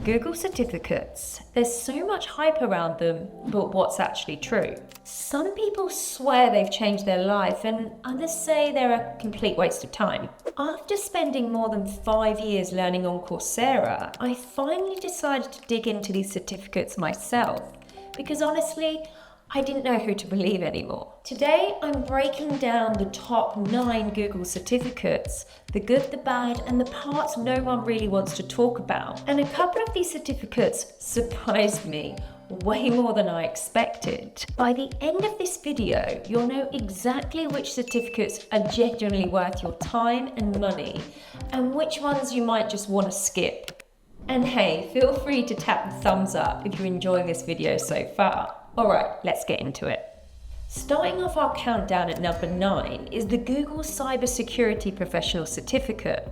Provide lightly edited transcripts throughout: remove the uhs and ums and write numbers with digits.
Google certificates. There's so much hype around them, but what's actually true? Some people swear they've changed their life, and others say they're a complete waste of time. After spending more than 5 years learning on Coursera, I finally decided to dig into these certificates myself, because honestly, I didn't know who to believe anymore. Today, I'm breaking down the top 9 Google certificates, the good, the bad, and the parts no one really wants to talk about. And a couple of these certificates surprised me way more than I expected. By the end of this video, you'll know exactly which certificates are genuinely worth your time and money, and which ones you might just want to skip. And hey, feel free to tap the thumbs up if you're enjoying this video so far. Alright, let's get into it. Starting off our countdown at number 9 is the Google Cybersecurity Professional Certificate.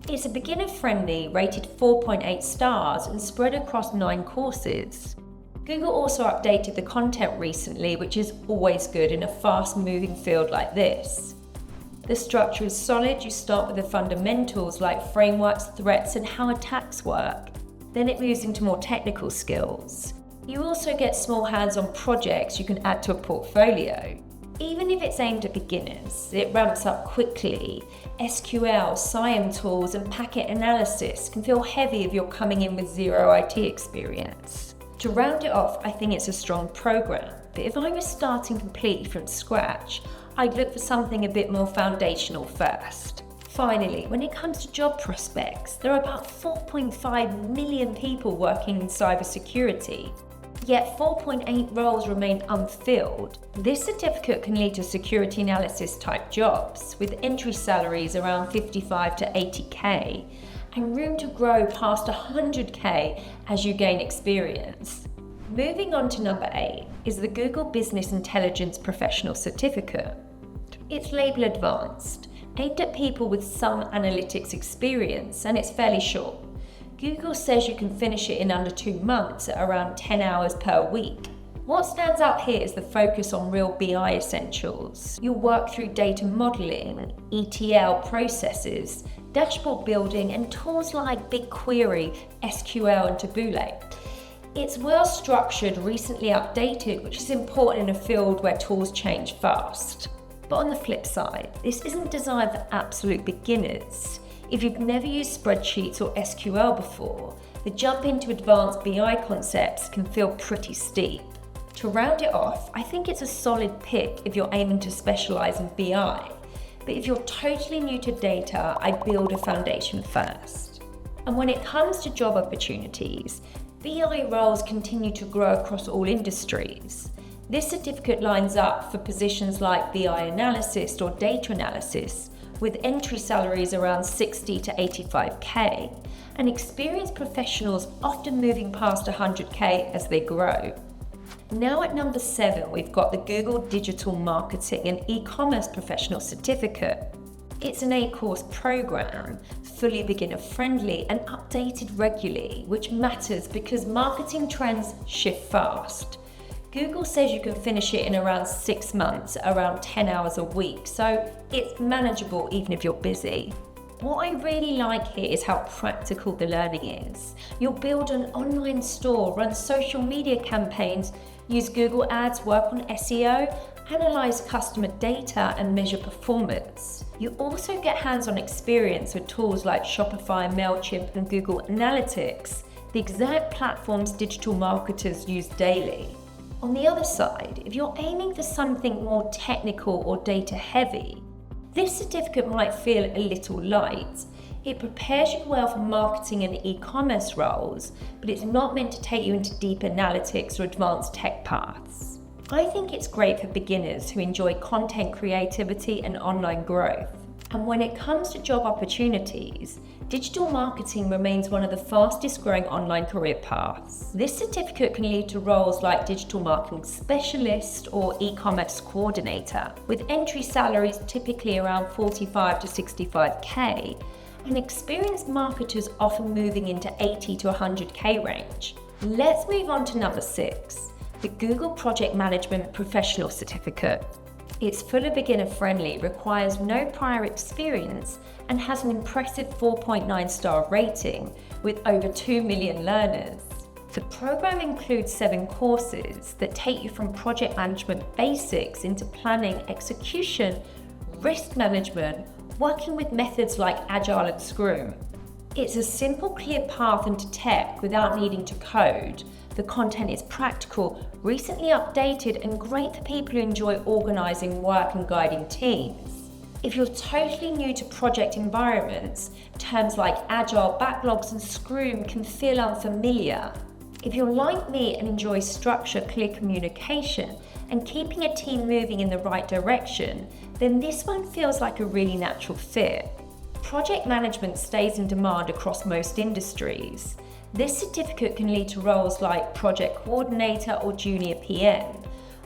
It's a beginner-friendly, rated 4.8 stars and spread across 9 courses. Google also updated the content recently, which is always good in a fast-moving field like this. The structure is solid. You start with the fundamentals like frameworks, threats, and how attacks work. Then it moves into more technical skills. You also get small hands-on projects you can add to a portfolio. Even if it's aimed at beginners, it ramps up quickly. SQL, SIAM tools, and packet analysis can feel heavy if you're coming in with zero IT experience. To round it off, I think it's a strong program, but if I was starting completely from scratch, I'd look for something a bit more foundational first. Finally, when it comes to job prospects, there are about 4.5 million people working in cybersecurity. Yet 4.8 roles remain unfilled. This certificate can lead to security analysis type jobs, with entry salaries around 55 to 80k, and room to grow past 100k as you gain experience. Moving on to number 8 is the Google Business Intelligence Professional Certificate. It's labeled Advanced, aimed at people with some analytics experience, and it's fairly short. Google says you can finish it in under 2 months at around 10 hours per week. What stands out here is the focus on real BI essentials. You'll work through data modeling, ETL processes, dashboard building, and tools like BigQuery, SQL, and Taboola. It's well structured, recently updated, which is important in a field where tools change fast. But on the flip side, this isn't designed for absolute beginners. If you've never used spreadsheets or SQL before, the jump into advanced BI concepts can feel pretty steep. To round it off, I think it's a solid pick if you're aiming to specialize in BI. But if you're totally new to data, I'd build a foundation first. And when it comes to job opportunities, BI roles continue to grow across all industries. This certificate lines up for positions like BI analyst or data analysis, with entry salaries around 60 to 85k, and experienced professionals often moving past 100k as they grow. Now at number 7, we've got the Google Digital Marketing and E-commerce Professional Certificate. It's an 8-course program, fully beginner-friendly and updated regularly, which matters because marketing trends shift fast. Google says you can finish it in around 6 months, around 10 hours a week, so it's manageable even if you're busy. What I really like here is how practical the learning is. You'll build an online store, run social media campaigns, use Google Ads, work on SEO, analyze customer data, and measure performance. You also get hands-on experience with tools like Shopify, MailChimp, and Google Analytics, the exact platforms digital marketers use daily. On the other side, if you're aiming for something more technical or data heavy, this certificate might feel a little light. It prepares you well for marketing and e-commerce roles, but it's not meant to take you into deep analytics or advanced tech paths. I think it's great for beginners who enjoy content creativity and online growth. And when it comes to job opportunities, digital marketing remains one of the fastest growing online career paths. This certificate can lead to roles like digital marketing specialist or e-commerce coordinator, with entry salaries typically around 45 to 65k, and experienced marketers often moving into 80 to 100k range. Let's move on to number 6, the Google Project Management Professional Certificate. It's fully beginner-friendly, requires no prior experience, and has an impressive 4.9 star rating, with over 2 million learners. The program includes 7 courses that take you from project management basics into planning, execution, risk management, working with methods like Agile and Scrum. It's a simple, clear path into tech without needing to code. The content is practical, recently updated, and great for people who enjoy organising work and guiding teams. If you're totally new to project environments, terms like Agile, backlogs, and Scrum can feel unfamiliar. If you're like me and enjoy structure, clear communication, and keeping a team moving in the right direction, then this one feels like a really natural fit. Project management stays in demand across most industries. This certificate can lead to roles like project coordinator or junior PM,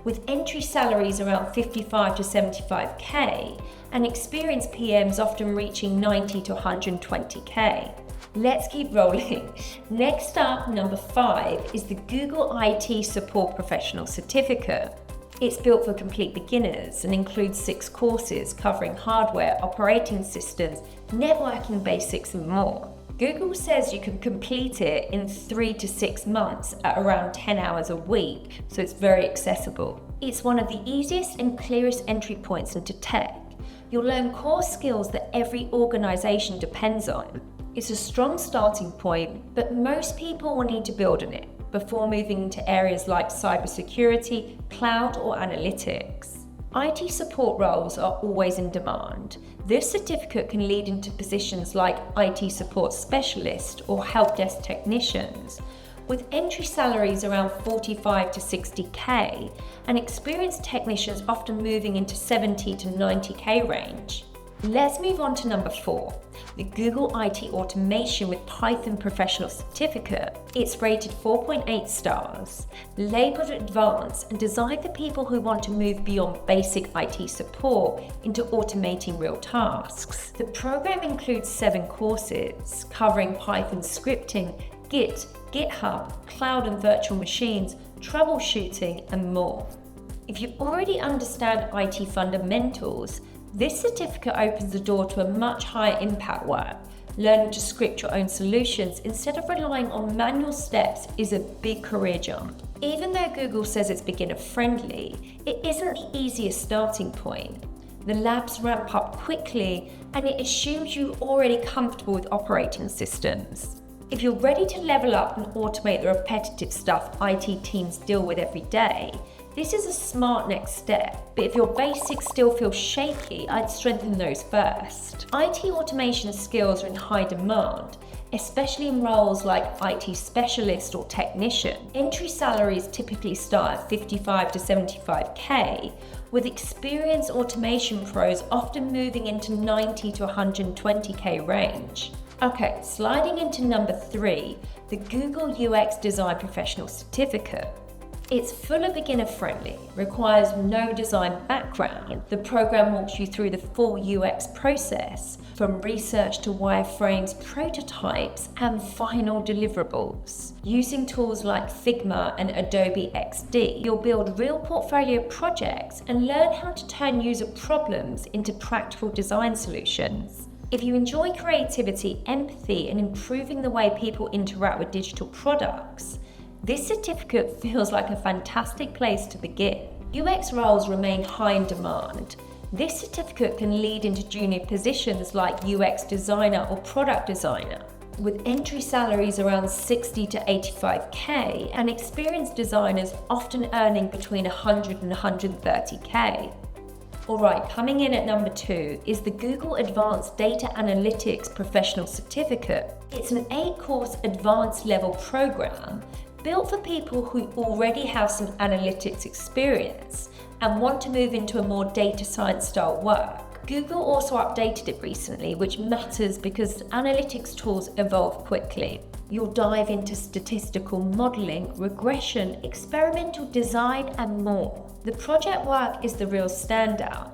with entry salaries around 55 to 75k, and experienced PMs often reaching 90 to 120k. Let's keep rolling. Next up, number 5, is the Google IT Support Professional Certificate. It's built for complete beginners and includes 6 courses covering hardware, operating systems, networking basics, and more. Google says you can complete it in 3 to 6 months at around 10 hours a week, so it's very accessible. It's one of the easiest and clearest entry points into tech. You'll learn core skills that every organization depends on. It's a strong starting point, but most people will need to build on it before moving into areas like cybersecurity, cloud, or analytics. IT support roles are always in demand. This certificate can lead into positions like IT support specialist or help desk technicians, with entry salaries around 45 to 60k, and experienced technicians often moving into 70 to 90k range. Let's move on to number 4, the Google IT Automation with Python Professional Certificate. It's rated 4.8 stars, labeled advanced, and designed for people who want to move beyond basic IT support into automating real tasks. The program includes 7 courses covering Python scripting, Git, GitHub, cloud and virtual machines, troubleshooting, and more. If you already understand IT fundamentals, this certificate opens the door to a much higher impact work. Learning to script your own solutions instead of relying on manual steps is a big career jump. Even though Google says it's beginner friendly, it isn't the easiest starting point. The labs ramp up quickly, and it assumes you're already comfortable with operating systems. If you're ready to level up and automate the repetitive stuff IT teams deal with every day, this is a smart next step, but if your basics still feel shaky, I'd strengthen those first. IT automation skills are in high demand, especially in roles like IT specialist or technician. Entry salaries typically start at 55 to 75k, with experienced automation pros often moving into 90 to 120k range. Okay, sliding into number 3, the Google UX Design Professional Certificate. It's fully beginner friendly, requires no design background. The program walks you through the full UX process, from research to wireframes, prototypes, and final deliverables. Using tools like Figma and Adobe XD, you'll build real portfolio projects and learn how to turn user problems into practical design solutions. If you enjoy creativity, empathy, and improving the way people interact with digital products, this certificate feels like a fantastic place to begin. UX roles remain high in demand. This certificate can lead into junior positions like UX designer or product designer, with entry salaries around 60 to 85k, and experienced designers often earning between 100 and 130k. Alright, coming in at number 2 is the Google Advanced Data Analytics Professional Certificate. It's an 8-course advanced level program built for people who already have some analytics experience and want to move into a more data science style work. Google also updated it recently, which matters because analytics tools evolve quickly. You'll dive into statistical modeling, regression, experimental design, and more. The project work is the real standout.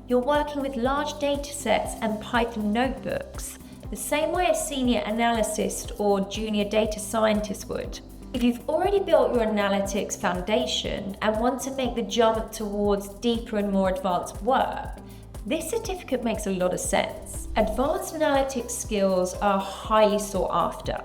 You're working with large data sets and Python notebooks, the same way a senior analyst or junior data scientist would. If you've already built your analytics foundation and want to make the jump towards deeper and more advanced work, this certificate makes a lot of sense. Advanced analytics skills are highly sought after.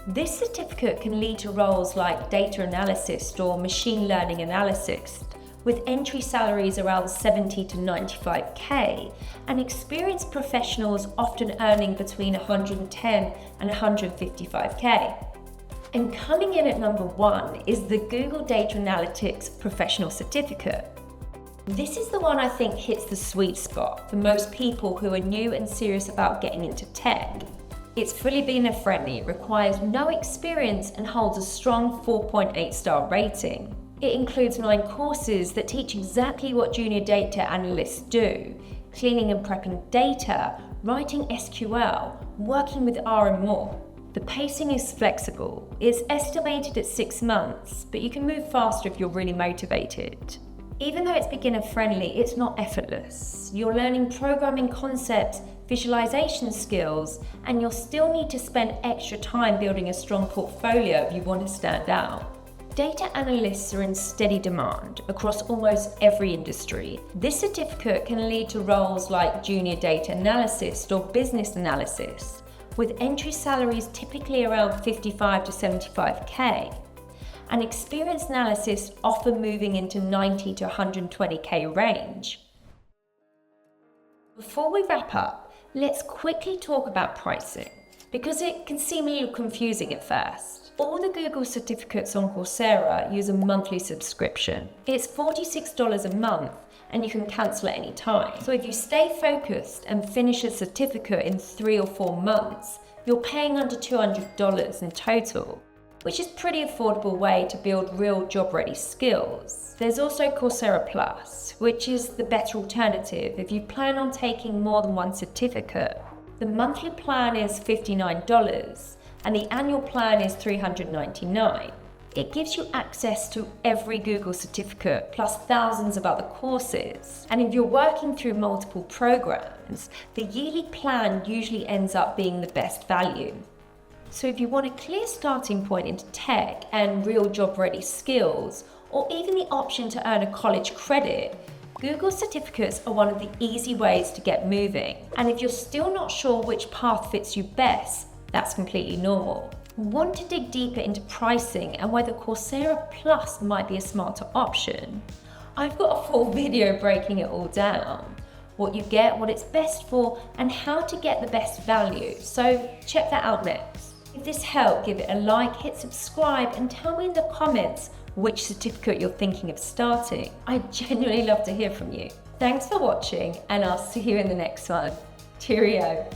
This certificate can lead to roles like data analyst or machine learning analyst, with entry salaries around 70 to 95k, and experienced professionals often earning between 110 and 155k. And coming in at number 1 is the Google Data Analytics Professional Certificate. This is the one I think hits the sweet spot for most people who are new and serious about getting into tech. It's fully beginner friendly, requires no experience, and holds a strong 4.8 star rating. It includes 9 courses that teach exactly what junior data analysts do: cleaning and prepping data, writing SQL, working with R and more. The pacing is flexible. It's estimated at 6 months, but you can move faster if you're really motivated. Even though it's beginner friendly, it's not effortless. You're learning programming concepts, visualization skills, and you'll still need to spend extra time building a strong portfolio if you want to stand out. Data analysts are in steady demand across almost every industry. This certificate can lead to roles like junior data analyst or business analyst, with entry salaries typically around 55 to 75k, and experienced analysts often moving into 90 to 120k range. Before we wrap up, let's quickly talk about pricing, because it can seem a little confusing at first. All the Google certificates on Coursera use a monthly subscription. It's $46 a month, and you can cancel at any time. So if you stay focused and finish a certificate in 3 or 4 months, you're paying under $200 in total, which is a pretty affordable way to build real job-ready skills. There's also Coursera Plus, which is the better alternative if you plan on taking more than one certificate. The monthly plan is $59, and the annual plan is $399. It gives you access to every Google certificate, plus thousands of other courses. And if you're working through multiple programs, the yearly plan usually ends up being the best value. So if you want a clear starting point into tech and real job-ready skills, or even the option to earn a college credit, Google certificates are one of the easy ways to get moving. And if you're still not sure which path fits you best, that's completely normal. Want to dig deeper into pricing and whether Coursera Plus might be a smarter option? I've got a full video breaking it all down. What you get, what it's best for, and how to get the best value. So check that out next. If this helped, give it a like, hit subscribe, and tell me in the comments which certificate you're thinking of starting. I genuinely love to hear from you. Thanks for watching, and I'll see you in the next one. Cheerio.